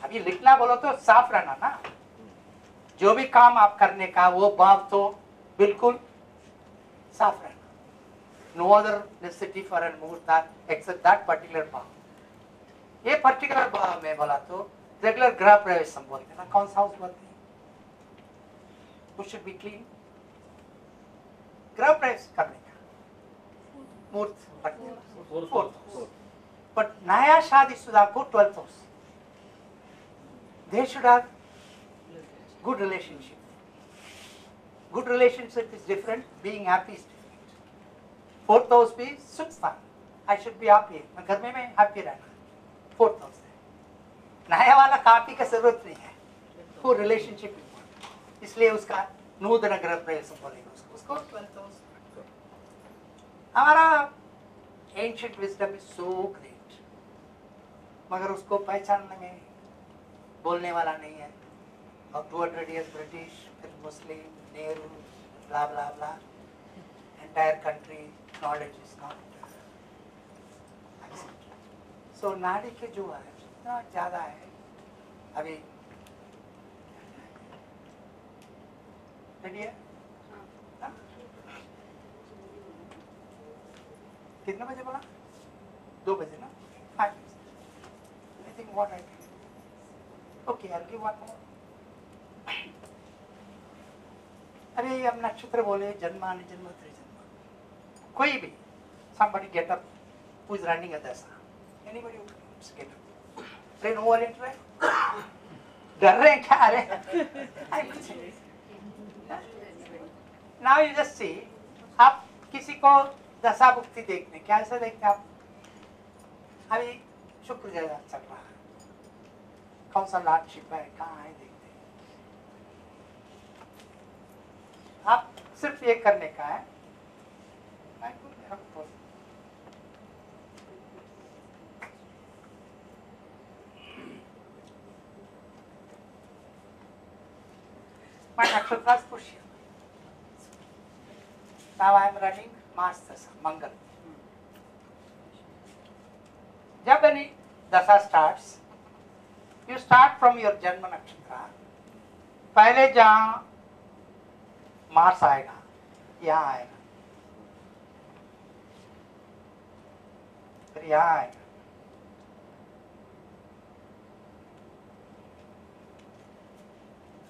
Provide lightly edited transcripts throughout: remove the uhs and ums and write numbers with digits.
अभी लिखना बोलो तो साफ रहना ना, जो भी काम आप करने का वो भाव तो बिल्कुल साफ रहना. No other necessity for an muhurat except that particular bhav. ये पर्टिकुलर भाव में बोला तो रेगुलर गृह प्रवेश बोलते हैं ना. कौन सा हाउस बोलते हैं? It should be clean. गृह प्रवेश करने का मुहूर्त 4th house. But नया शादीशुदा को 12th house. They should have good relationship. Good relationship is different. Being happy is different. 4th house भी सुख स्थान. I should be happy. मैं घर में मैं happy रहना. 4th house है. नया वाला कापी का जरूरत नहीं है. वो relationship important. इसलिए उसका नूतन गृह प्रवेश बोलेंगे उसको 12th house. हमारा ancient wisdom is so great. मगर उसको पहचानने में बोलने वाला नहीं है. अब 200 years British, फिर Muslim, Nehru, blah blah blah. Entire country knowledge is not accepted. So नाड़ी के जो है इतना ज़्यादा है अभी. रेडी है? हाँ? कितने बजे बोला? 2 बजे ना? 5 minutes. I think what I can. Okay, I'll give one more. अरे हम नक्षत्र बोले जन्मा निजन्म त्रिजन्म. कोई भी somebody get up who is running a dasa. Anybody who can get up. Pray no one enter. डर रहे हैं क्या? अरे Now you just see, आप किसी को दशा भुक्ति देखने कैसे देखते आप? अभी शुक्र जगह चल रहा है, कौन सा लॉर्डशिप है, कहाँ है देखते हैं. आप सिर्फ ये करने का है. My nakshatra is Pushya. Now I am running Mars Dasa, Mangal. जब any दशा starts, you start from your जन्म नक्षत्र. पहले जहाँ मार्स आएगा, यहाँ आएगा, फिर यहाँ आएगा.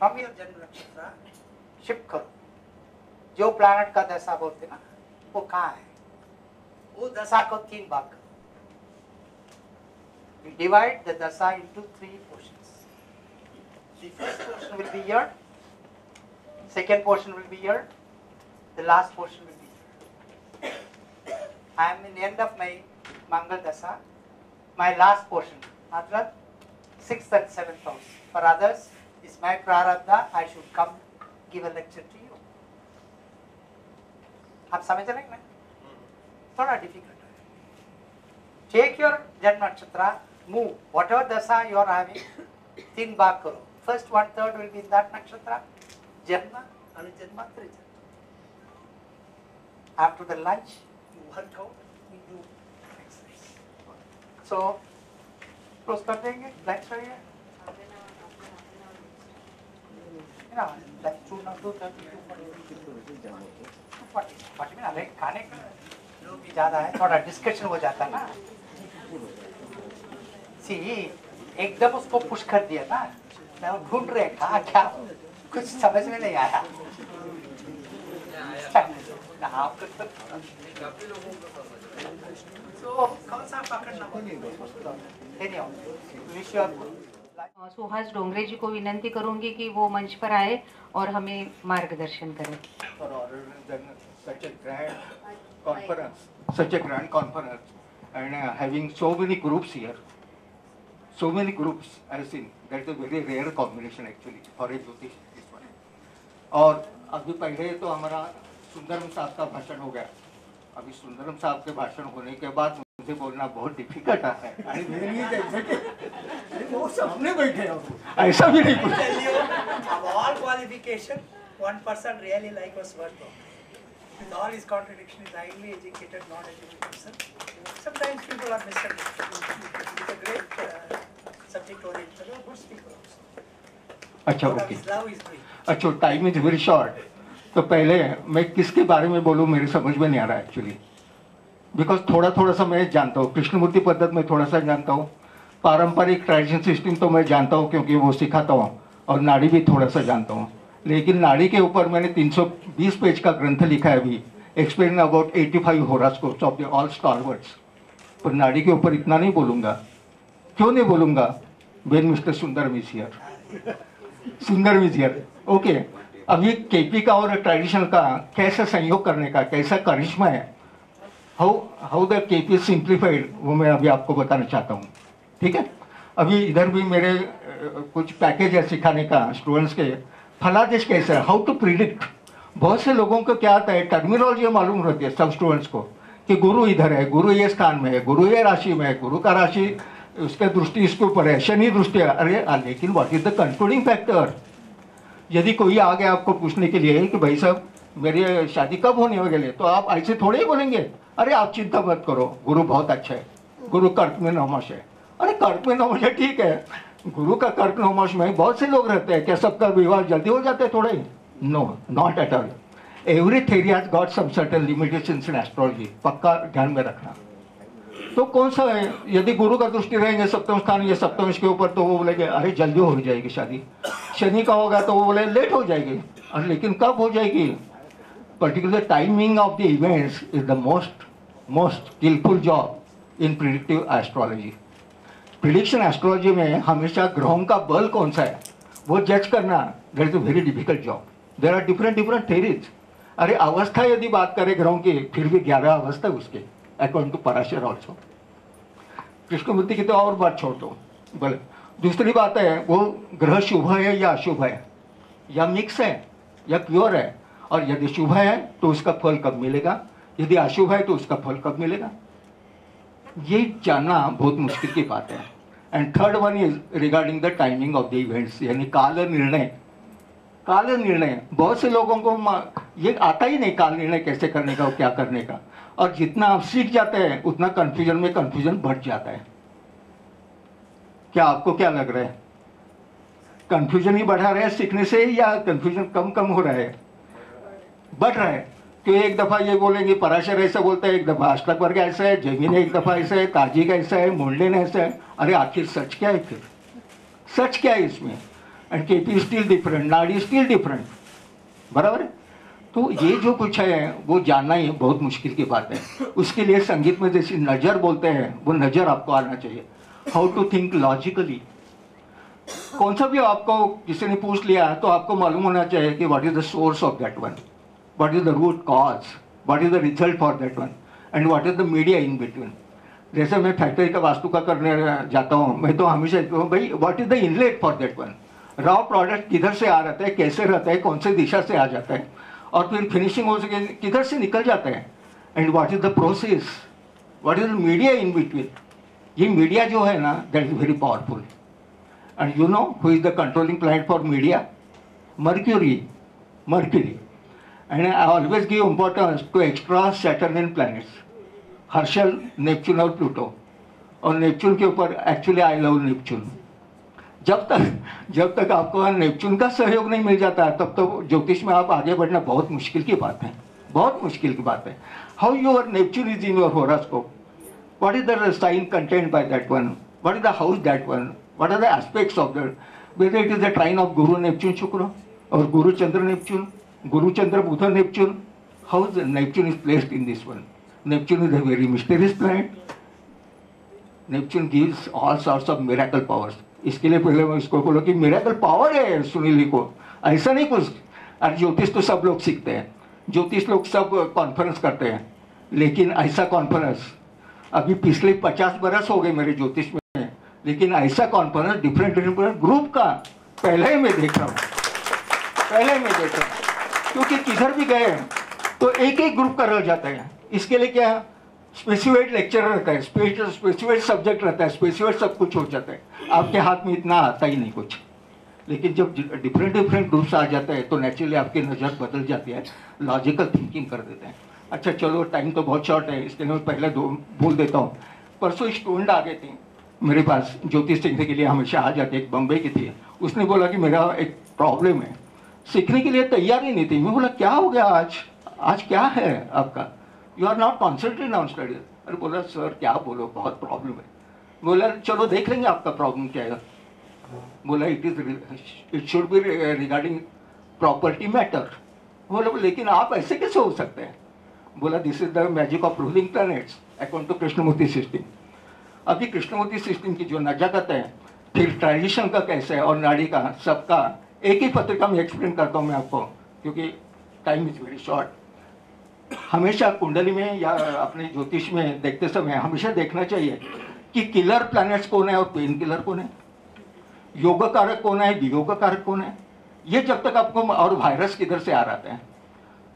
From your जन्म नक्षत्र शिफ्ट करो. जो प्लैनेट का दशा बोलते ना, वो कहाँ है? वो दशा को 3 भाग करो. We divide the dasa into 3 portions. The first portion will be here, second portion will be here, the last portion will be here. I am in the end of my Mangal dasa. My last portion, matlab 6th and 7th house. For others, is my prarabdha. I should come give a lecture to you. आप समझ रहे हैं? थोड़ा difficult है. Take your जन्म नक्षत्र, move whatever dasa you are having, 3 भाग करो. First 1/3 will be in that nakshatra, Janma, Anujanma, Trijanma. After the lunch, you work out, you do exercise. So, close कर देंगे, lunch हो गया. Lunch 2:40 में अरे खाने का लोग भी ज़्यादा है, थोड़ा डिस्कशन हो जाता ना. सी एकदम उसको पुश कर दिया ना, मैं ढूंढ रहे कहा क्या, कुछ समझ में नहीं आया. कौन सा पकड़ना? सुहास डोंगरे जी को विनंती करूंगी कि वो मंच पर आए और हमें मार्गदर्शन करें. Such a grand conference, and having so many groups here, so many groups I've seen. That's a very rare combination actually for a Jyotish. This one. और अभी पहले तो हमारा सुंदरम साहब का भाषण हो गया. अभी सुंदरम साहब के भाषण होने के बाद मुझे बोलना बहुत डिफिकल्ट है. वो सामने बैठे हैं, ऐसा भी नहीं कुछ. Of all qualification, one person really like was worth of. With all his contradiction, is highly educated, non-educated person. Sometimes people are misunderstood. It's a great subject oriented, a good speaker also. अच्छा What okay, his love is doing. अच्छा time is very short, तो पहले मैं किसके बारे में बोलूँ मेरी समझ में नहीं आ रहा है एक्चुअली, बिकॉज थोड़ा थोड़ा सा मैं जानता हूँ, कृष्णमूर्ति पद्धत में थोड़ा सा जानता हूँ, पारंपरिक ट्रेडिशन सिस्टम तो मैं जानता हूँ क्योंकि वो सिखाता हूँ, और नाड़ी भी थोड़ा सा जानता हूँ, लेकिन नाड़ी के ऊपर मैंने 320 पेज का ग्रंथ लिखा है अभी, explain about 85 horoscopes of the all starwards, पर नाड़ी के ऊपर इतना नहीं बोलूँगा। क्यों नहीं बोलूँगा? वेन मिस्टर सुंदर इज हियर, सुंदर इज हियर, ओके। अभी केपी का और ट्रेडिशन का कैसा संयोग करने का कैसा करिश्मा है, हाउ द केपी सिंप्लीफाइड, वो मैं अभी आपको बताना चाहता हूँ, ठीक है। अभी इधर भी मेरे कुछ पैकेज है सिखाने का स्टूडेंट्स के, फलादेश कैसा है, हाउ टू प्रिडिक्ट। बहुत से लोगों को क्या आता है, टर्मिनोलॉजी मालूम रहती है सब स्टूडेंट्स को कि गुरु इधर है, गुरु ये स्थान में है, गुरु ये राशि में है, गुरु का राशि उसके दृष्टि इसके ऊपर है, शनि दृष्टि है। अरे लेकिन what is the concluding factor? यदि कोई आ गया आपको पूछने के लिए कि भाई साहब मेरी शादी कब होने वाली है, तो आप ऐसे थोड़े ही बोलेंगे, अरे आप चिंता मत करो, गुरु बहुत अच्छा है, गुरु कर्क में नवमश है। अरे कर्क में नवमश है ठीक है, गुरु का कर्क नवमश में बहुत से लोग रहते हैं, क्या सबका विवाह जल्दी हो जाते हैं थोड़े ही? No, not at all. Every theory has got some certain limitations in astrology, पक्का ध्यान में रखना। तो कौन सा है, यदि गुरु का दृष्टि रहेंगे सप्तम स्थान या सप्तम के ऊपर, तो वो बोलेंगे अरे जल्दी हो जाएगी शादी। शनि का होगा तो वो बोले लेट हो जाएगी, और लेकिन कब हो जाएगी? Particular timing of the events is the most skillful job in predictive astrology. Prediction astrology में हमेशा ग्रहों का बल कौन सा है वो जज करना, that is a very difficult job. There are different theories. अरे अवस्था यदि बात करें ग्रहों की, फिर भी 11 अवस्था उसके according to Parashar also. Krishnamurti की तो और बात छोड़ दो, बोले दूसरी बात है वो ग्रह शुभ है या अशुभ है, या मिक्स है या प्योर है, और यदि शुभ है तो उसका फल कब मिलेगा, यदि अशुभ है तो उसका फल कब मिलेगा, ये जानना बहुत मुश्किल की बात है। And third one is regarding the timing of the events, यानी काल निर्णय। बहुत से लोगों को ये आता ही नहीं काल निर्णय कैसे करने का और क्या करने का, और जितना आप सीख जाते हैं उतना कंफ्यूजन बढ़ जाता है। क्या आपको क्या लग रहा है, कंफ्यूजन ही बढ़ा रहे हैं सीखने से, या कंफ्यूजन कम हो रहा है? बढ़ रहा है। तो एक दफा ये बोलेंगे पराशर ऐसा बोलता है, एक दफा अष्टकवर्ग ऐसा है, जैमिनी एक दफा ऐसा है, तार्किक ऐसा है, मुंडलिन ऐसा है। अरे आखिर सच क्या है? फिर सच क्या है इसमें? एंड केपी स्टिल डिफरेंट, नाड़ी स्टिल डिफरेंट, बराबर है। तो ये जो कुछ है वो जानना ही बहुत मुश्किल की बात है। उसके लिए संगीत में जैसी नज़र बोलते हैं, वो नज़र आपको आना चाहिए। How to think logically. कौन सा भी आपको किसी ने पूछ लिया तो आपको मालूम होना चाहिए कि what is the source of that one, what is the root cause, what is the result for that one, and what is the media in between. जैसे मैं फैक्ट्री का वास्तु का करने जाता हूँ, मैं तो हमेशा कहता हूँ भाई what is the inlet for that one, raw product किधर से आ रहता है, कैसे रहता है, कौन से दिशा से आ जाता है, और फिर फिनिशिंग हो सके किधर से निकल जाता है, and what is the process, what is the media in between. ये मीडिया जो है ना, that is very powerful. And you know who is the controlling planet for media? Mercury. And I always give importance to extra Saturnian planets, Herschel, Neptune और Pluto. और Neptune के ऊपर actually I love Neptune. जब तक आपको Neptune का सहयोग नहीं मिल जाता है, तब तो ज्योतिष में आप आगे बढ़ना बहुत मुश्किल की बात है, बहुत मुश्किल की बात है। How your Neptune is in your horoscope, what is the sign content by that one, what is the house that one, what are the aspects of that, whether it is the trine of Guru Neptune Shukra और Guru Chandra Neptune, Guru Chandra Budh Neptune, how Neptune is placed in this one. Neptune is a very mysterious planet. Neptune gives all sorts of miracle powers. इसके लिए पहले मैं इसको बोलो कि miracle power है सुनील को, ऐसा नहीं कुछ। और ज्योतिष तो सब लोग सीखते हैं, ज्योतिष लोग सब कॉन्फ्रेंस करते हैं, लेकिन ऐसा कॉन्फ्रेंस अभी पिछले 50 बरस हो गए मेरे ज्योतिष में, लेकिन ऐसा कॉन्फ्रेंस डिफरेंट ग्रुप का पहले ही मैं देख रहा हूँ, क्योंकि किधर भी गए तो एक ग्रुप का रह जाता है। इसके लिए क्या स्पेसिफाइड लेक्चर रहता है, स्पेसिफाइड सब्जेक्ट रहता है, स्पेसिफाइड सब कुछ हो जाता है। आपके हाथ में इतना आता ही नहीं कुछ, लेकिन जब डिफरेंट ग्रुप्स आ जाते हैं तो नेचुरली आपकी नज़र बदल जाती है, लॉजिकल थिंकिंग कर देते हैं। अच्छा चलो, टाइम तो बहुत शॉर्ट है, इसके लिए मैं पहले बोल देता हूँ। परसों स्टूडेंट आ गए थे, मेरे पास ज्योतिष सीखने के लिए हमेशा आ जाती, एक बम्बई की थी, उसने बोला कि मेरा एक प्रॉब्लम है, सीखने के लिए तैयार ही नहीं थी। मैं बोला क्या हो गया आज क्या है आपका, you are not concentrate on study. अरे बोला सर क्या बोलो बहुत प्रॉब्लम है। बोला चलो देख लेंगे आपका प्रॉब्लम क्या है। बोला it should be regarding property matter. बोला लेकिन आप ऐसे कैसे हो सकते हैं। बोला this is the magic of ruling planets according to Krishnamurti system. अभी कृष्णमूर्ति सिस्टम की जो नजाकत है, फिर ट्रेडिशन का कैसे है और नाड़ी का सबका एक ही पत्रिका में एक्सप्लेन करता हूँ मैं आपको, क्योंकि टाइम इज वेरी शॉर्ट। हमेशा कुंडली में या अपने ज्योतिष में देखते समय हमेशा देखना चाहिए कि किलर प्लैनेट्स कौन है और पेन किलर कौन है, योग कारक कौन है, वियोग कारक कौन है। ये जब तक आपको, और वायरस किधर से आ रहा है।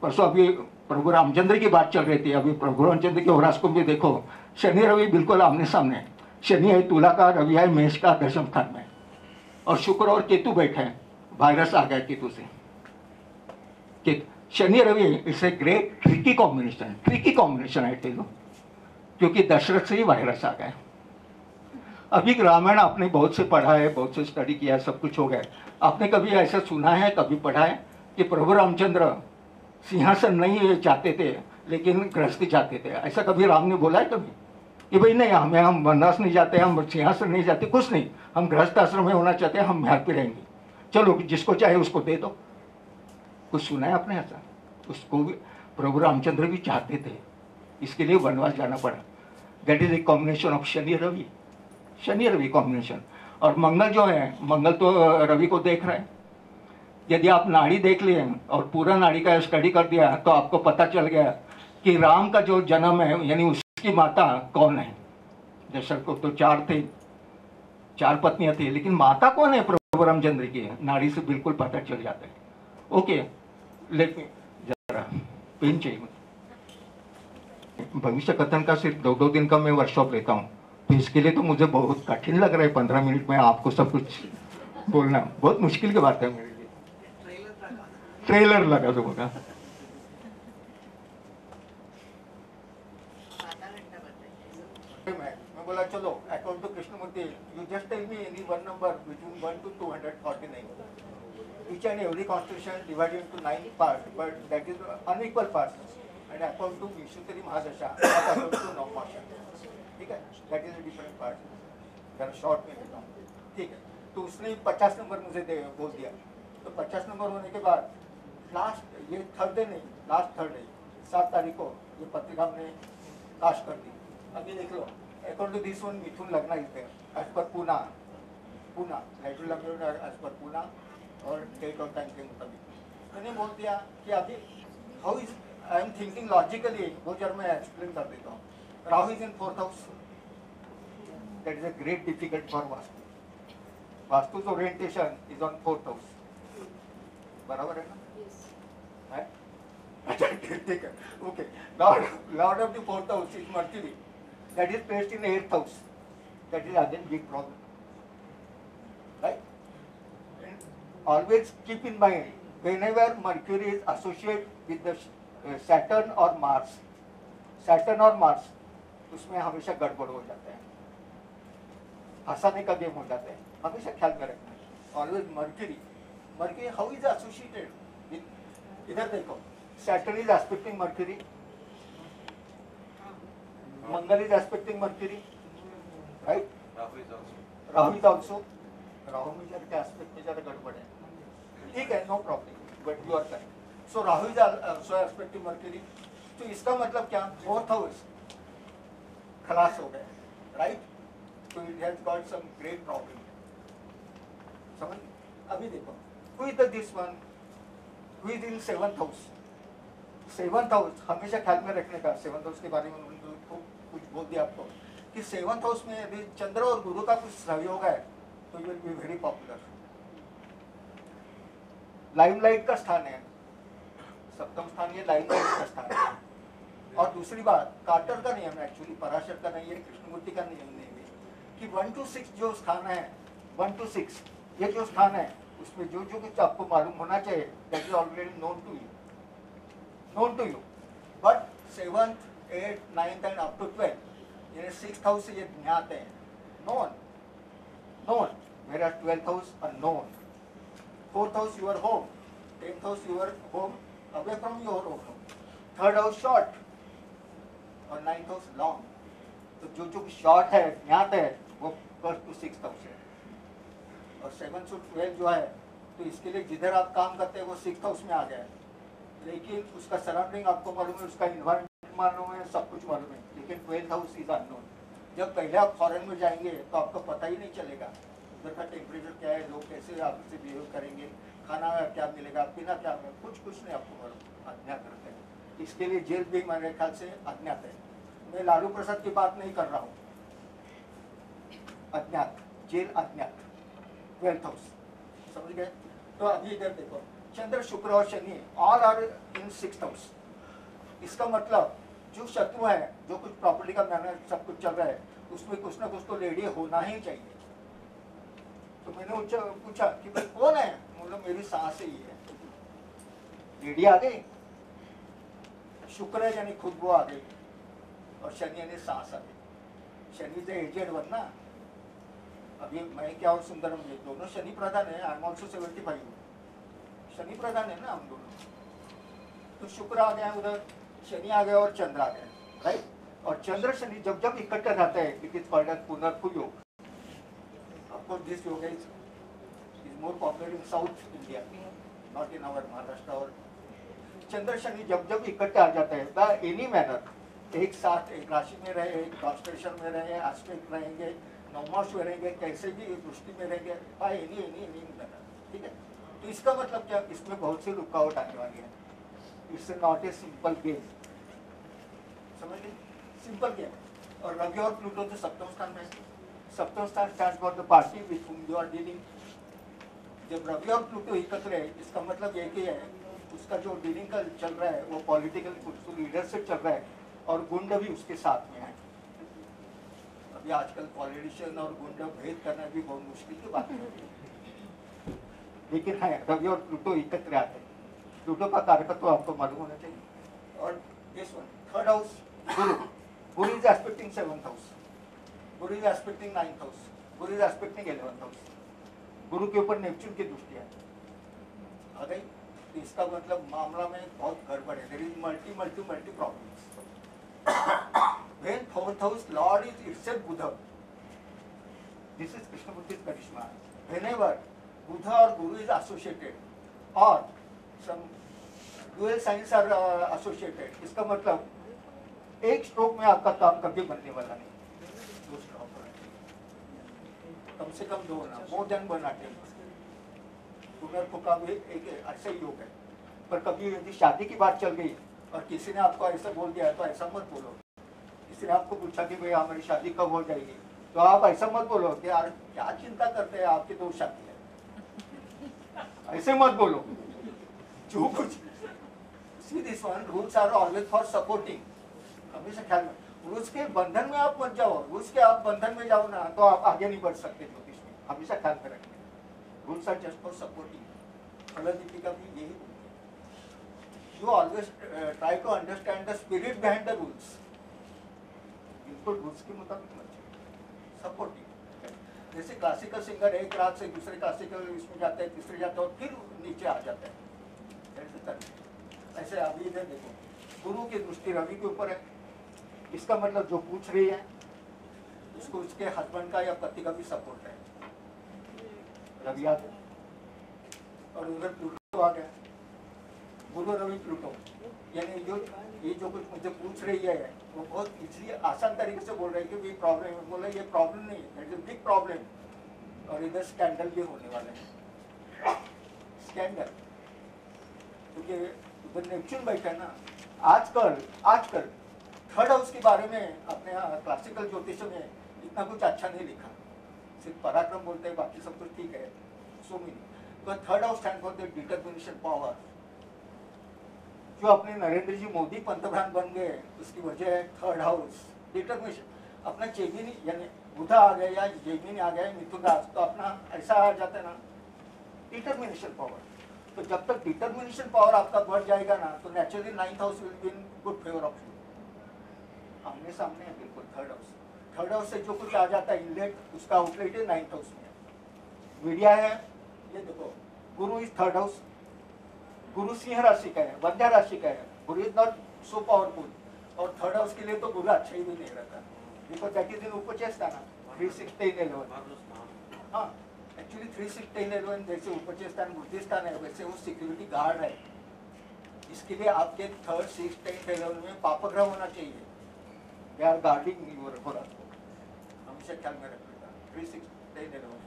परसों अभी प्रभु रामचंद्र की बात चल रही थी, अभी प्रभु रामचंद्र के होरास्कोप में देखो शनि रवि बिल्कुल आमने सामने। शनि है तुला का, रवि है मेष का दशम स्थान में, और शुक्र और केतु बैठे हैं। वायरस आ गया केतु से। Shani Ravi it's a great tricky combination है तेलो, क्योंकि दशरथ से ही वायरस आ गया। अभी रामायण आपने बहुत से पढ़ा है, बहुत से स्टडी किया है, सब कुछ हो गया। आपने कभी ऐसा सुना है, कभी पढ़ा है कि प्रभु रामचंद्र सिंहासन नहीं चाहते थे लेकिन गृहस्थी चाहते थे? ऐसा कभी राम ने बोला है कभी कि भाई नहीं हम वनवास नहीं जाते, हम सिंहासन नहीं जाते, कुछ नहीं, हम गृहस्थ आश्रम में होना चाहते हैं, हम यहाँ पे रहेंगे, चलो जिसको चाहे उसको दे दो? कुछ सुना है आपने ऐसा? उसको भी प्रभु रामचंद्र भी चाहते थे, इसके लिए वनवास जाना पड़ा। That is a combination of Shani Ravi combination. और मंगल जो है, मंगल तो रवि को देख रहा है। यदि आप नाड़ी देख लिए और पूरा नाड़ी का स्टडी कर दिया तो आपको पता चल गया कि राम का जो जन्म है, यानी उसकी माता कौन है। दशरथ को तो 4 पत्नियां थी, लेकिन माता कौन है प्रभु रामचंद्र की, नाड़ी से बिल्कुल पता चल जाता है। ओके, लेट मी जरा पेन चाहिए मुझे। भविष्य कथन का सिर्फ 2 दिन का मैं वर्कशॉप लेता हूँ, तो इसके लिए तो मुझे बहुत कठिन लग रहा है 15 मिनट में आपको सब कुछ बोलना, बहुत मुश्किल की बात है मेरे लिए। ट्रेलर लगा दो बघा। मैं बोला चलो according to Krishnamurti you just tell me any one number between 1 to 249. Each and every constitution divided into 9 parts, but that is unequal parts. And according to Vishnuttari Mahadasha, not according to Navmasha. ठीक है, that is a different part. जरा short में लेता हूँ, ठीक है। तो उसने 50 नंबर मुझे बोल दिया, तो 50 नंबर होने के बाद लास्ट, ये थर्सडे नहीं, लास्ट थर्सडे 7 तारीख को ये पत्रिका हमने कास्ट कर दी। अभी देख लो, अकॉर्डिंग टू दिस वन मिथुन लगना is there as per Poona little लंबे एज पर पूना और डेट और टाइम के मुताबिक। मैंने बोल दिया कि अभी how is I am thinking logically, वो जब मैं एक्सप्लेन कर देता हूँ। Rahu is in 4th house, that is a great difficult for वास्तु's orientation is on 4th house, बराबर है ना? अच्छा ठीक है, okay. Lord of the 4th house is Mercury, that is placed in 8th house, that is again big problem, right? Always keep in mind, whenever Mercury is associated with the Saturn or Mars, उसमें हमेशा गड़बड़ हो जाता है, हंसाने का game हो जाता है, हमेशा ख्याल में रखना है। Always Mercury how is associated with, इधर देखो, Saturn is aspecting Mercury, Mangal is aspecting Mercury, right? Rahu is also, Rahu में जरा एस्पेक्ट में जरा गड़बड़ है, ठीक है, no problem, but you are correct. So Rahu is also aspecting Mercury, तो इसका मतलब क्या, 4th हाउस खलास हो गया, राइट? तो it has got some great problem, समझ? अभी देखो, who is this one, who is in 7th house. 7th house हमेशा ख्याल में रखने का, 7th हाउस के बारे में उन्होंने कुछ बोल दिया आपको कि 7th हाउस में यदि चंद्र और गुरु का कुछ सहयोग है तो you will be very popular. Limelight का स्थान है, 7th स्थान ये लाइमलाइट का स्थान है। और दूसरी बात, कार्टर का नियम है, एक्चुअली पराशर का नहीं है, कृष्णमूर्ति का नियम नहीं है कि 1 to 6 जो स्थान है, 1 to 6 ये जो स्थान है, उसमें जो जो कुछ आपको मालूम होना चाहिए, that is already known to you, but 7th, 8th, 9th and up to 12th, ये 6th हाउस से ये ज्ञात है। known, known. Whereas 12th house unknown. 4th house your home, 10th house your home away from your own home. 3rd house short और 9th house long. तो जो short है ज्ञात है वो 1st to 6th हाउस है, और 7 to 12 जो है तो इसके लिए जिधर आप काम करते हैं वो 6th हाउस में आ गया है, लेकिन उसका सराउंडिंग आपको मालूम है, उसका इन्वायरमेंट मालूम है, सब कुछ मालूम है, लेकिन 12th हाउस इज अननोन. जब पहले आप फॉरेन में जाएंगे तो आपको पता ही नहीं चलेगा उधर का टेम्परेचर क्या है, लोग कैसे आपसे बिहेव करेंगे, खाना क्या मिलेगा, पीना क्या मिलेगा, कुछ नहीं आपको मालूम, अज्ञात रहते हैं. इसके लिए जेल भी मेरे ख्याल से अज्ञात है. मैं लालू प्रसाद की बात नहीं कर रहा हूँ. अज्ञात, जेल अज्ञात, 12th हाउस, समझ गए. तो अभी इधर देखो, चंद्र शुक्र और Shani all are in 6th house. इसका मतलब जो शत्रु है, जो कुछ प्रॉपर्टी का मैनेज सब कुछ चल रहा है, उसमें कुछ ना कुछ तो लेडी होना ही चाहिए. तो मैंने उनसे पूछा कि भाई कौन है, बोला मेरी सास ही है. लेडी आ गई, शुक्र है यानी खुद वो आ गई, और शनि यानी सास आ गई. शनि से एजेड वन ना, अभी मैं क्या और सुंदरम ये दोनों शनि प्रधान है. आई एम ऑल्सो 75 शनि प्रधान है ना हम दोनों. तो शुक्र आ गया उधर, शनि आ गया और चंद्र आ गया, राइट. और चंद्र शनि जब जब इकट्ठा रहता है it is called as Punarbhu yoga. Of course this yoga is more popular in South India, not in our Maharashtra. और चंद्र शनि जब जब इकट्ठे आ जाता है द एनी मैनर, एक साथ एक राशि में रहे, एक कॉन्स्टेलेशन में रहे, एस्पेक्ट रहेंगे, नवमांश में रहेंगे, कैसे भी दृष्टि में रहेंगे, बाय एनी मैनर, ठीक है. तो इसका मतलब क्या, इसमें बहुत सी रुकावट आने वाली है. It's not a simple game, समझ गए, सिंपल गेम. और रवि और प्लूटो तो सप्तम स्थान में. सप्तम स्थान stands for the party with whom you are dealing. जब रवि और प्लूटो एकत्र है, इसका मतलब एक ही है, उसका जो डीलिंग का चल रहा है वो पॉलिटिकल लीडरशिप चल रहा है, और गुंड भी उसके साथ में है. अभी आजकल पॉलिटिशियन और गुंड भेद करना भी बहुत मुश्किल की बात है, लेकिन है रवि और प्लूटो एकत्र आते हैं. प्लूटो का कारकत्व आपको मालूम होना चाहिए. और this one 3rd house Guru, Guru is expecting 7th house, Guru is expecting 9th house, Guru is expecting 11th house. गुरु के ऊपर नेपच्यून की दृष्टि है आ गई. तो इसका मतलब मामला में बहुत गड़बड़ है. There is multi problems. When 4th house Lord is itself Buddha, this is Krishna Buddhist charisma. Whenever Buddha or Guru is associated or some dual signs are associated, इसका मतलब एक स्ट्रोक में आपका काम कभी बनने वाला नहीं. 2 स्ट्रोक कम से कम 2 ना, मोर देन 1 अटेम्प्ट. पुनर्भु का भी एक ऐसा ही योग है. पर कभी यदि शादी की बात चल गई और किसी ने आपको ऐसा बोल दिया तो ऐसा मत बोलो. किसी ने आपको पूछा कि भाई हमारी शादी कब हो जाएगी, तो आप ऐसा मत बोलो कि यार क्या चिंता करते हैं, आपकी तो शादी है. ऐसे मत बोलो. जो कुछ see this one rules are always for supporting. हमेशा ख्याल में, रूल्स के बंधन में आप मत जाओ. रूल्स के आप बंधन में जाओ ना तो आप आगे नहीं बढ़ सकते ज्योतिष में. हमेशा ख्याल में रखें, rules are just for supporting. Phaladeepika भी यही बोलती है. You always try to understand the spirit behind the rules. बिल्कुल रूल्स के मुताबिक मत सपोर्टिंग. जैसे क्लासिकल सिंगर एक रात से दूसरे क्लासिकल इसमें जाते हैं, तीसरे जाते हैं और फिर नीचे आ जाते हैं. ऐसे अभी इधर देखो, गुरु की दृष्टि रवि के ऊपर है. इसका मतलब जो पूछ रही है उसको उसके हस्बैंड का या पति का भी सपोर्ट है. रवि आ गया और उधर प्लूटो आ गया. गुरु रवि प्लूटो, यानी ये जो कुछ मुझे पूछ रही है वो बहुत इसलिए आसान तरीके से बोल रही है कि ये प्रॉब्लम है. बोला ये प्रॉब्लम नहीं है, इट्स अ बिग प्रॉब्लम. और इधर स्कैंडल भी होने वाले हैं. स्कैंडल क्योंकि उधर नेपच्यून बैठा है ना. आजकल 3rd हाउस के बारे में अपने क्लासिकल ज्योतिष में इतना कुछ अच्छा नहीं लिखा. सिर्फ पराक्रम बोलते हैं, बाकी सब कुछ ठीक है. सो मीनिंग तो 3rd house stand for the determination power. जो अपने नरेंद्र जी मोदी पंतप्रधान बन गए उसकी वजह है 3rd हाउस डिटर्मिनेशन. अपना जेमिनी यानी बुधा आ गया या जेमिनी आ गया मिथुन राशि, तो अपना ऐसा आ जाता है ना डिटर्मिनेशन पावर. तो जब तक डिटर्मिनेशन पावर आपका बढ़ जाएगा ना तो naturally 9th house will be in good favour of you. आमने सामने है बिल्कुल 3rd हाउस. थर्ड हाउस से जो कुछ आ जाता है इनलेट, उसका आउटलेट है 9th हाउस में। मीडिया है, ये देखो गुरु is third house, Guru Singh राशि का है, वध्या राशि का है, गुरु इज नॉट सो पावरफुल, और थर्ड हाउस के लिए तो गुरु अच्छा ही भी नहीं रहता, बिकॉज दैट इज इन उपचेष्टाना 3, 6, 10, 11। हाँ, एक्चुअली 3, 6, 10, 11 जैसे उपचेष्टान बुद्धिस्थान है, वैसे वो सिक्योरिटी गार्ड है। इसके लिए आपके 3rd, 6th, 10th, 11 में पापग्रह होना चाहिए, they are guarding your horoscope, हमेशा ख्याल में रखिएगा 3, 6, 10, 11।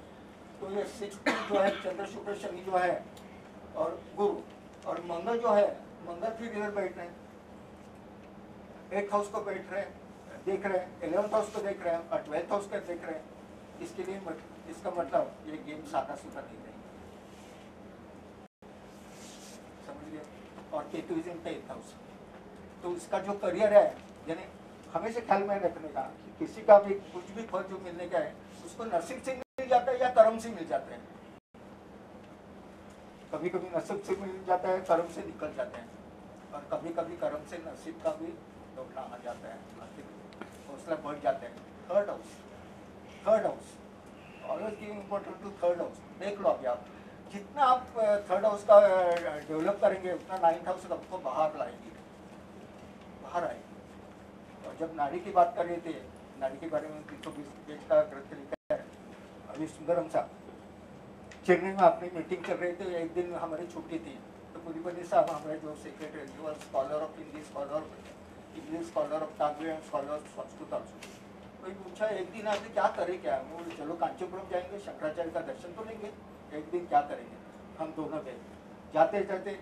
तो ये 6th जो है चंद्र शुक्र शनि जो है, और गुरु और मंगल जो है, मंगल फिर इधर बैठ रहे हैं, 8th हाउस को बैठ रहे हैं, देख रहे हैं, 11th हाउस को देख रहे हैं और 12th हाउस को देख रहे हैं। इसके लिए इसका मतलब ये गेम सादा सुधा नहीं रही, समझ लिया। और Ketu is in 10th house, तो इसका जो करियर है, यानी हमेशा ख्याल में रखने का कि किसी का भी कुछ भी फल जो मिलने का है, उसको नसीब से मिल जाता है या कर्म से मिल जाता है। कभी कभी नसीब से मिल जाता है, कर्म से निकल जाते हैं, और कभी कभी कर्म से नसीब का भी लौटना आ जाता है, हौसला बढ़ जाता है। Third house always give important to third house. देख लो अभी आप जितना आप थर्ड हाउस का डेवलप करेंगे, उतना 9th हाउस आपको बाहर लाएगी, बाहर आएगी। और जब नाड़ी की बात कर रहे थे, नाड़ी के बारे में 320 पेज का ग्रंथ लिखा है अभी सुंदरम साहब। चेन्नई में अपनी मीटिंग चल रही थी, एक दिन हमारी छुट्टी थी, तो पुलिपति साहब हमारे जो secretary, scholar of Hindi, scholar of English, scholar of Tamil and scholar of Sanskrit also. कोई पूछा एक दिन आपने क्या करें, क्या वो चलो कांचीपुरम जाएंगे, शंकराचार्य का दर्शन तो लेंगे, एक दिन क्या करेंगे। हम दोनों गए, जाते जाते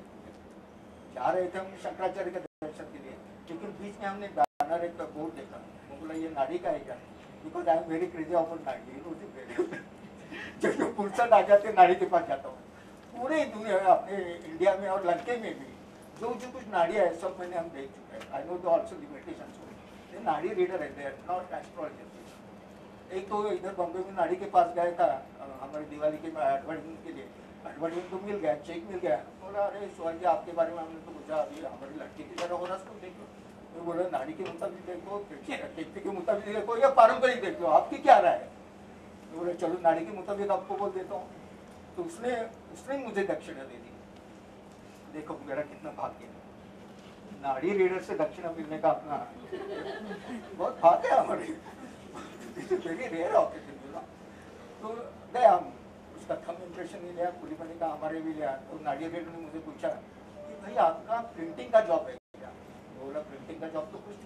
जा रहे थे हम शंकराचार्य के दर्शन के लिए, लेकिन बीच में हमने बैनर एक बोर्ड देखा, वो बोला ये नाड़ी का है क्या, because I am very crazy of नाड़ी। जब फुर्सत आ जाते नाड़ी के पास जाता हूँ। पूरे दुनिया में, अपने इंडिया में और लंके में भी जो कुछ नाड़ियाँ है सब मैंने हम देख चुके हैं। I know the also limitations, नाड़ी रीडर है, दे आर नॉट एस्ट्रोलॉजर। एक तो इधर बॉम्बे में नाड़ी के पास गया था हमारी दिवाली के एडवर्टाइजमेंट के लिए, एडवर्टाइजमेंट तो मिल गया, चेक मिल गया। बोला अरे सोहाल जी आपके बारे में हमने तो पूछा, अभी हमारी लड़की की तरह हो रहा है, देख लो। मैं बोला नाड़ी के मुताबिक देखो, टेक्निक के मुताबिक देखो, या पारंपरिक देख लो, आपकी क्या राय है। तो बोले चलो नाड़ी के मुताबिक आपको बोल देता हूँ। तो उसने मुझे दक्षिणा दे दी। देखो मेरा कितना भाग्य है, नाड़ी रीडर से दक्षिणा मिलने का अपना बहुत भाग्य है हमारे, वेरी रेयर ऑपरेशन ना। तो गया हम, उसका थंब इम्प्रेशन भी लिया, पुलिपति का हमारे भी लिया। तो नाड़ी रीडर ने मुझे पूछा कि भाई आपका प्रिंटिंग का जॉब है क्या। बोला प्रिंटिंग का जॉब तो कुछ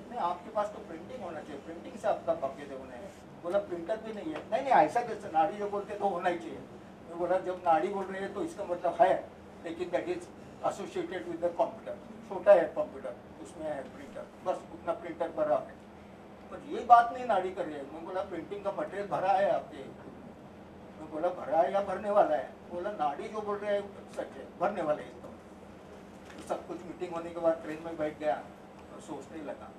नहीं, आपके पास तो प्रिंटिंग होना चाहिए, प्रिंटिंग से आपका भाग्य होना है। बोला प्रिंटर भी नहीं है। नहीं ऐसा कैसे, नाड़ी जो बोलते तो होना ही चाहिए। मैं बोला जब नाड़ी बोल रहे हैं तो इसका मतलब है, लेकिन that is associated with the computer, छोटा है कंप्यूटर, उसमें है प्रिंटर, बस उतना प्रिंटर भरा है। पर ये बात नहीं नाड़ी कर रही है। मैं बोला प्रिंटिंग का मटेरियल भरा है आपके। मैं बोला भरा है या भरने वाला है। बोला नाड़ी जो बोल रहे हैं सच है, भरने वाले हैं। तो सब कुछ मीटिंग होने के बाद ट्रेन में बैठ गया और सोचने लगा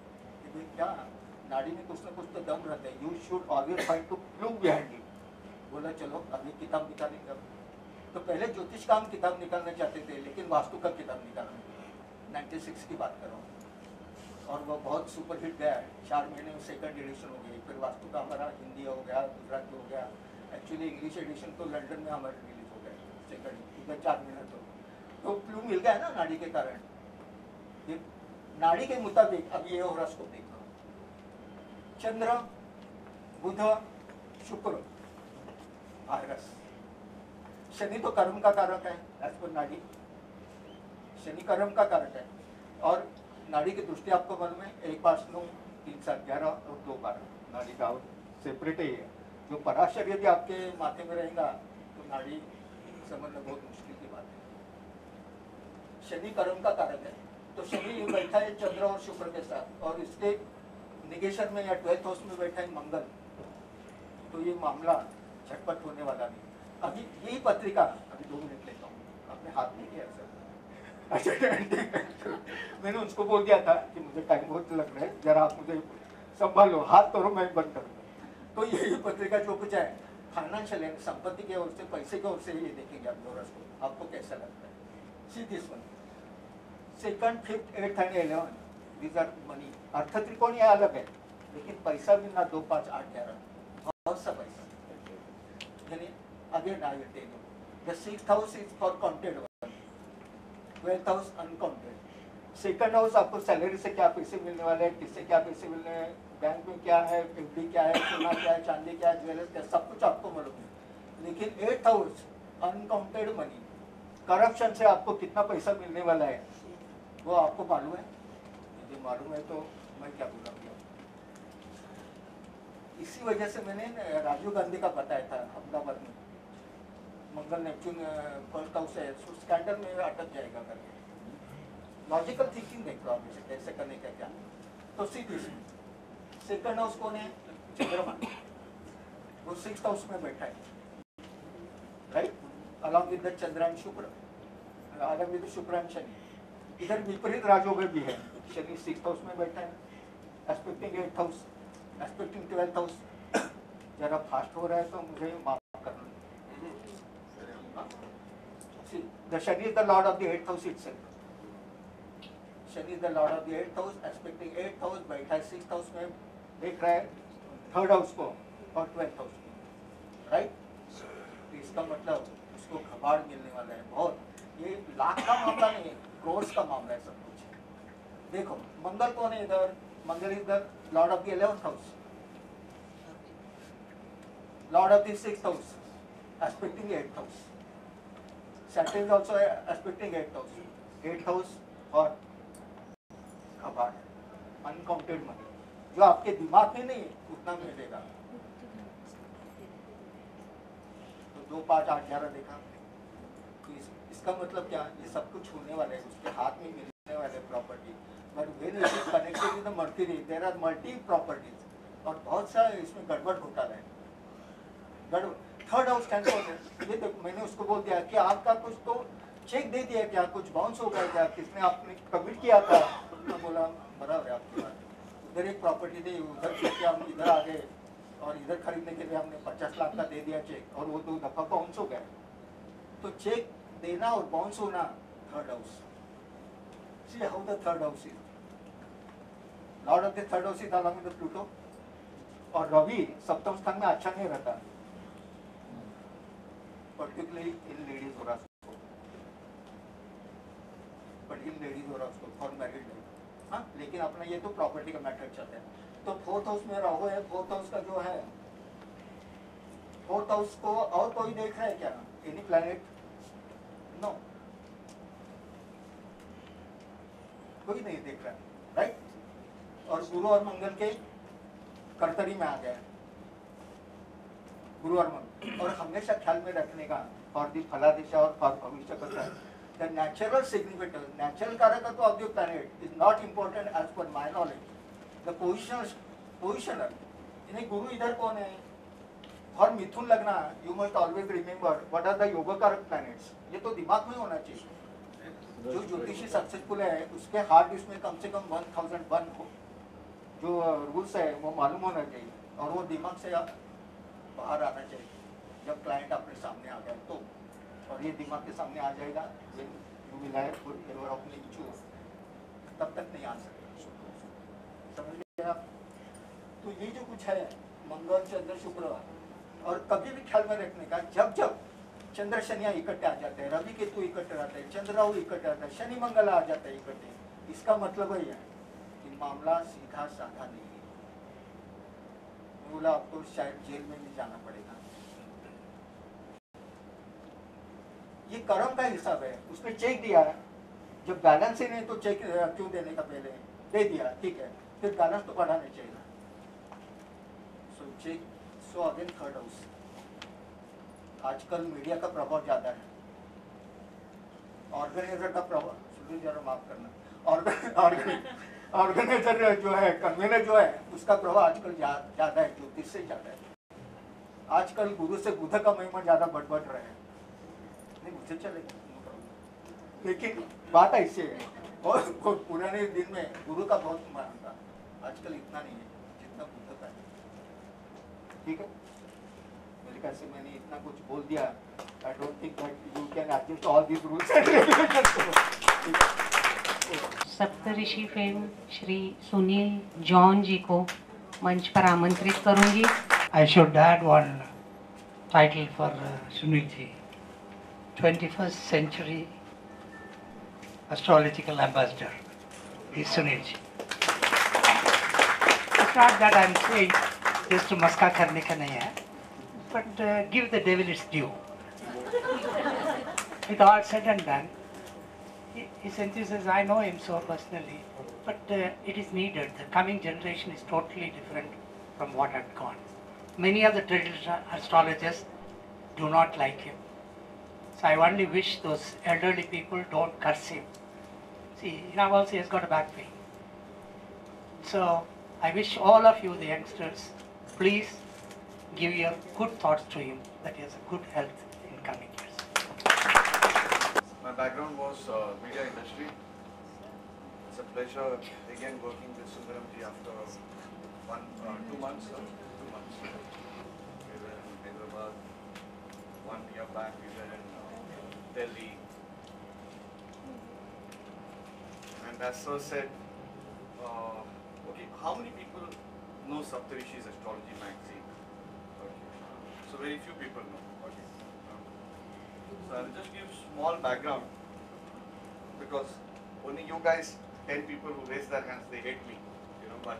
कि भाई क्या नाड़ी में कुछ ना कुछ तो दम रहता है, you should always find to clue behind it. बोला चलो अभी किताब निकालेंगे। तो पहले ज्योतिष का हम किताब निकालना चाहते थे, लेकिन वास्तु का किताब निकालना, 96 की बात कर रहा हूँ, और वो बहुत सुपर हिट गया है। 4 महीने में 2nd एडिशन हो गई। फिर वास्तु का हमारा हिंदी हो गया, गुजराती हो गया, एक्चुअली इंग्लिश एडिशन तो लंदन में हमारे रिलीज हो गया 2nd, इधर 4 महीने। तो क्लू मिल गया ना नाड़ी के कारण। ये नाड़ी के मुताबिक अब ये होरोस्कोप देखो, चंद्र, बुध, शुक्र, वायरस, शनि तो कर्म का कारक है, एज पर नाड़ी शनि कर्म का कारक है। और नाड़ी की दृष्टि आपको मालूम है 1, 5, 9, 3, 7, 11 और 2, 12 नाड़ी का सेपरेट ही है। जो पराशर यदि आपके माथे में रहेगा तो नाड़ी समझना बहुत मुश्किल की बात है। शनि कर्म का कारक है, तो शनि बैठा है चंद्र और शुक्र के साथ, और इसके निगेशन में या 12th हाउस में बैठा है मंगल। तो ये मामला झटपट होने वाला नहीं। अभी यही पत्रिका, अभी 2 मिनट लेता हूँ, आपने हाथ नहीं किया सर। अच्छा मैंने उसको बोल दिया था कि मुझे टाइम बहुत लग रहा है, जरा आप मुझे संभालो, हाथ तोड़ो मैं बंद करूँगा। तो यही पत्रिका जो कुछ है फाइनेंशियल है, संपत्ति की ओर से, पैसे की ओर से ये देखेंगे आप होरोस्कोप, आपको कैसा लगता है। See this one, 2nd, 5th, 8th and 11 these are money. अर्थ त्रिकोण ये अलग है, लेकिन पैसा मिलना 2, 5, 8, 11 बहुत सा पैसा। यानी again I will tell you the 6th house is for counted one, 12th house uncounted. Second house आपको सैलरी से क्या पैसे मिलने वाले हैं, किससे क्या पैसे मिलने हैं, बैंक में क्या है, एफडी क्या है, सोना क्या है, चांदी क्या है, ज्वेलर्स क्या है, सब कुछ आपको मालूम है। लेकिन 8th house uncounted money, corruption से आपको कितना पैसा मिलने वाला है वो आपको मालूम है। मुझे मालूम है तो मैं क्या बोलूँगा। इसी वजह से मैंने राजीव गांधी का बताया था अहमदाबाद में, मंगल नेपच्यून 1st हाउस है, स्कैंडल में अटक जाएगा करके। लॉजिकल थिंकिंग देख लो आप इसे कैसे करने का क्या। तो सीधी सेकंड हाउस कौन है, चंद्रमा, वो 6th हाउस में बैठा है, right, along with the Chandra and शुक्र, अलॉन्ग विद शुक्र एंड शनि। इधर विपरीत राजयोग भी है, शनि 6th हाउस में बैठा है, expecting 8th house, expecting 12th house. जरा फास्ट हो रहा है तो मुझे माफ करना। The Shani is the lord of the 8th house itself. Shani is the lord of the 8th house, aspecting 8th house, बैठा है 6th house में, देख रहा है 3rd house को और 12th house को, राइट। तो इसका मतलब उसको खबाड़ मिलने वाला है बहुत। ये लाख का मामला नहीं है, करोड़ का मामला है सब कुछ। देखो मंगल कौन है इधर, Mangal is the lord of the 11th house, lord of the 6th house, aspecting 8th house. Saturn is also aspecting 8th house. 8th house और खबाड़, अनकाउंटेड मनी, जो आपके दिमाग में नहीं है उतना मिलेगा। तो 2, 5, 8, 11 देखा, तो इसका मतलब क्या, ये सब कुछ होने वाले है, उसके हाथ में मिलने वाले property. But when it is connected with the Mercury there are multi properties, और बहुत सा इसमें गड़बड़ घोटाला है। गड़बड़ 3rd हाउस कैंसिल हो गया। ये देखो मैंने उसको बोल दिया कि आपका कुछ तो चेक दे दिया क्या, कुछ बाउंस हो गया क्या, किसने आपने कमिट किया था। तो बोला बराबर है आपकी बात, उधर एक प्रॉपर्टी थी, उधर चेक किया, हम इधर आ गए और इधर खरीदने के लिए हमने 50 लाख का दे दिया चेक, और वो 2 दफा बाउंस हो गया। तो चेक देना और बाउंस होना 3rd house. See how the 3rd house is, Lord of the 3rd house is along with Pluto, और रवि सप्तम स्थान में अच्छा नहीं रहता, particularly in ladies horoscope, but in ladies horoscope for married life। हाँ, लेकिन अपना ये तो प्रॉपर्टी का मैटर चलता है। तो 4th हाउस में राहु है, 4th हाउस का जो है, 4th हाउस को और कोई देख रहा है क्या, एनी प्लैनेट, नो, कोई नहीं देख रहा है, राइट। और गुरु और मंगल के कर्तरी में आ गया, गुरु और मंगल। और हमेशा ख्याल में रखने का, फॉर दी फलादिशा और फॉर भविष्य का, द नेचुरल सिग्निफिकेंस, नेचुरल कारकत्व of the planet is not important as per my knowledge, the positioner. यानी गुरु इधर कौन है, और मिथुन लगना, you must always remember what are the योग कारक प्लैनेट्स। ये तो दिमाग में होना चाहिए। जो ज्योतिषी सक्सेसफुल है उसके हार्ड डिस्क में कम से कम 1001 हो, जो रूल्स है वो मालूम होना चाहिए, और वो दिमाग से बाहर आना चाहिए जब क्लाइंट अपने सामने आ गया तो। और ये दिमाग के सामने आ जाएगा तब तक नहीं आ सकता, समझ गए आप। तो ये जो कुछ है मंगल चंद्र शुक्र, और कभी भी ख्याल में रखने का, जब जब चंद्र शनि इकट्ठे आ जाते हैं, रवि केतु इकट्ठे रहते हैं, चंद्र राहु इकट्ठे रहता है, शनि मंगल आ जाता है इकट्ठे, इसका मतलब ये है कि मामला सीधा साधा नहीं है। बोला अब तो शायद जेल में भी जाना पड़ेगा। ये कर्म का हिसाब है, उसने चेक दिया, जब बैलेंस ही नहीं तो चेक क्यों देने का, पहले दे दिया ठीक है, फिर बैलेंस तो बढ़ाना चाहिए। So check, so again 3rd house. आजकल मीडिया का प्रभाव ज्यादा है, ऑर्गेनाइजर का प्रभाव, सुनिए जरा माफ करना, ऑर्गेनाइजर जो है, कन्वीनर जो है, उसका प्रभाव आजकल ज्यादा है, ज्योतिष से ज्यादा है। आजकल गुरु से बुध का महिमा ज्यादा बढ़ रहा है, नहीं मुझे चलेगा, लेकिन बात ऐसे है, और पुराने दिन में गुरु का बहुत मान था, आजकल इतना नहीं है जितना बुध का है। ठीक है, मेरे ख्याल से मैंने इतना कुछ बोल दिया। I don't think that you can adjust all these rules and regulations. Saptarishi fame Shri Sunil John ji को मंच पर आमंत्रित करूंगी। I should add one title for Sunil ji. 21st century astrological ambassador is Sunil ji. It's not that I'm saying this to maska karne ka nahi hai, but give the devil its due. With all said and done, his enthusiasm, I know him so personally, but it is needed. The coming generation is totally different from what had gone. Many of the traditional astrologers do not like him. So I only wish those elderly people don't curse him. See, now also he has got a back pain. So I wish all of you, the youngsters, please give your good thoughts to him, that he has a good health in coming years. My background was media industry. It's a pleasure again working with Sundaramji after 2 months. 2 months. We were in Hyderabad. 1 year back we were in Delhi. And as sir said, okay, how many people know Saptarishi's astrology magazine? Okay. So very few people know. Okay. So I'll just give small background because only you guys, 10 people who raise their hands, they hate me, you know, but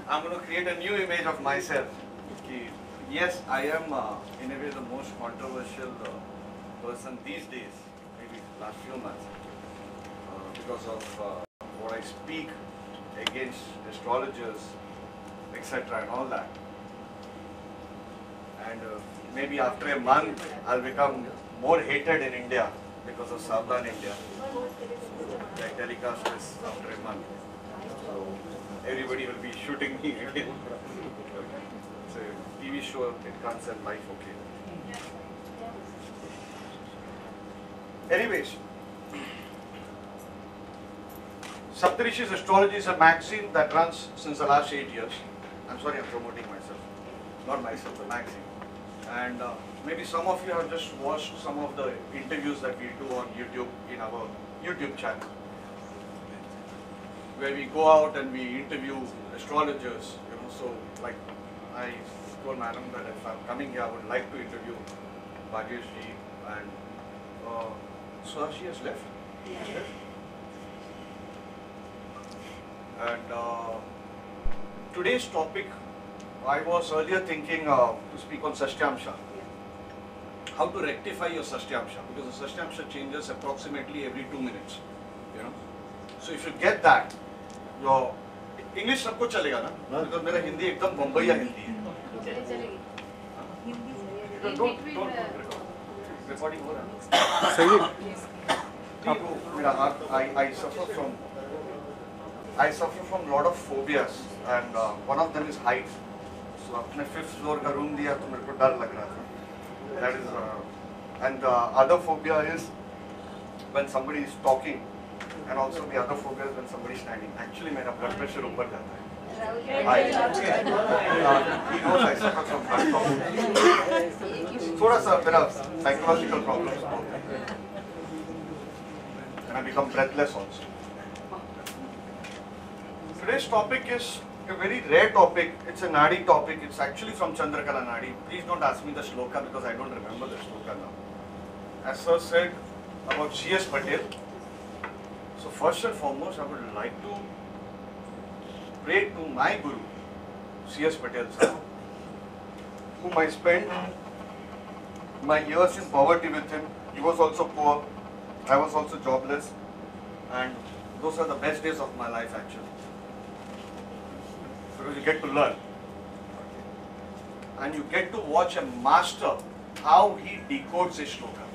I'm going to create a new image of myself. Yes, I am in a way the most controversial person these days, maybe last few months, because of what I speak against astrologers, etc. and all that. And maybe after a month, I'll become more hated in India because of Savdhan India. Like telecast this after a month. So everybody will be shooting me again. It's a TV show, it can't sell life, okay. Anyways, Saptarishi's Astrology is a magazine that runs since the last 8 years. I'm sorry, I'm promoting myself. Not myself, the magazine. And maybe some of you have just watched some of the interviews that we do on YouTube in our YouTube channel, where we go out and we interview astrologers, you know. So like I told Madam that if I'm coming here, I would like to interview Bhagesh ji, and so she has left. Yes. And today's topic, I was earlier thinking to speak on Sashtyamsha. How to rectify your Sashtyamsha, because the Sashtyamsha changes approximately every 2 minutes, you know. So if you get that, your English सबको चलेगा ना? Because मेरा हिंदी एकदम बम्बईया हिंदी है. Don't recording हो रहा है. सही है. मेरा heart, I suffer from lot of phobias, and one of them is height. So अपने 5th floor का room दिया तो मेरे को डर लग रहा था. That is, and the other phobia is when somebody is talking, and also the other phobia is when somebody is standing. Actually, मेरा blood pressure ऊपर जाता है. He knows I suffer from blood problems. थोड़ा सा मेरा psychological problems होते हैं, and I become breathless also. Today's topic is a very rare topic. It's a Nadi topic. It's actually from Chandrakala Nadi. Please don't ask me the shloka because I don't remember the shloka now. As sir said about C.S. Patel. So first and foremost, I would like to pray to my Guru, C.S. Patel sir, whom I spent my years in poverty with him. He was also poor. I was also jobless. And those are the best days of my life actually. Because you get to learn, and you get to watch a master how he decodes a shloka.